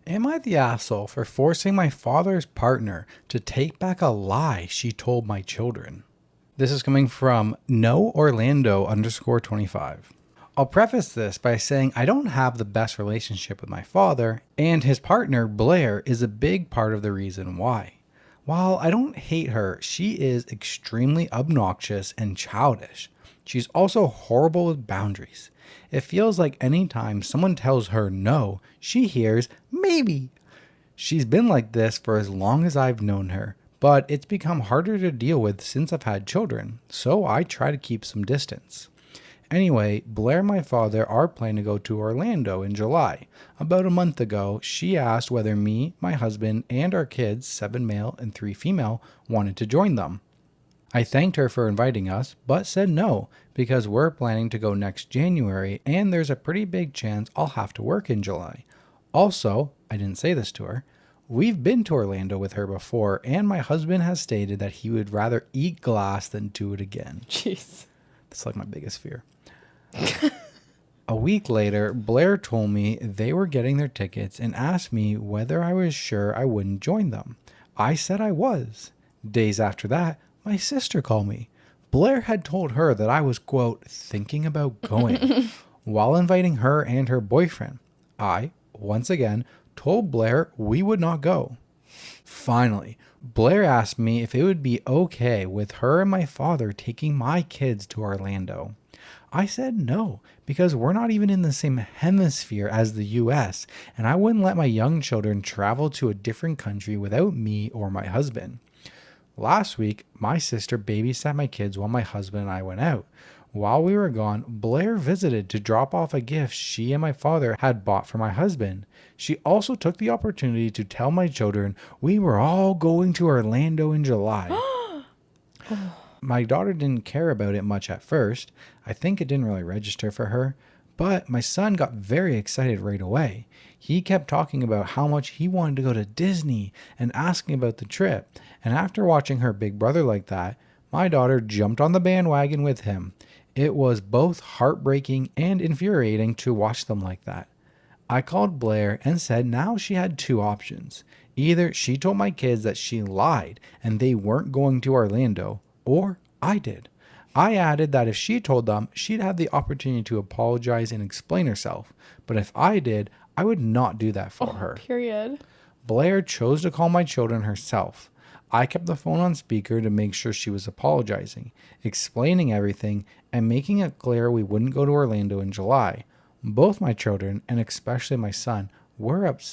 Am I the asshole for forcing my father's partner to take back a lie she told my children? This is coming from no Orlando underscore 25. I'll preface this by saying I don't have the best relationship with my father, and his partner, Blair, is a big part of the reason why. While I don't hate her, she is extremely obnoxious and childish. She's also horrible with boundaries. It feels like anytime someone tells her no, she hears maybe. She's been like this for as long as I've known her, but it's become harder to deal with since I've had children, so I try to keep some distance. Anyway, Blair and my father are planning to go to Orlando in July. About a month ago, she asked whether me, my husband, and our kids, 7 male and 3 female, wanted to join them. I thanked her for inviting us, but said no, because we're planning to go next January and there's a pretty big chance I'll have to work in July. Also, I didn't say this to her, we've been to Orlando with her before and my husband has stated that he would rather eat glass than do it again. Jeez. That's like my biggest fear. A week later, Blair told me they were getting their tickets and asked me whether I was sure I wouldn't join them. I said I was. Days after that, my sister called me. Blair had told her that I was, quote, thinking about going, while inviting her and her boyfriend. I, once again, told Blair we would not go. Finally, Blair asked me if it would be okay with her and my father taking my kids to Orlando. I said no, because we're not even in the same hemisphere as the US, and I wouldn't let my young children travel to a different country without me or my husband. Last week, my sister babysat my kids while my husband and I went out. While we were gone, Blair visited to drop off a gift she and my father had bought for my husband. She also took the opportunity to tell my children we were all going to Orlando in July. My daughter didn't care about it much at first. I think it didn't really register for her. But my son got very excited right away. He kept talking about how much he wanted to go to Disney and asking about the trip. And after watching her big brother like that, my daughter jumped on the bandwagon with him. It was both heartbreaking and infuriating to watch them like that. I called Blair and said now she had 2 options. Either she told my kids that she lied and they weren't going to Orlando, or I did. I added that if she told them, she'd have the opportunity to apologize and explain herself. But if I did, I would not do that for her. Period. Blair chose to call my children herself. I kept the phone on speaker to make sure she was apologizing, explaining everything, and making it clear we wouldn't go to Orlando in July. Both my children, and especially my son, were upset.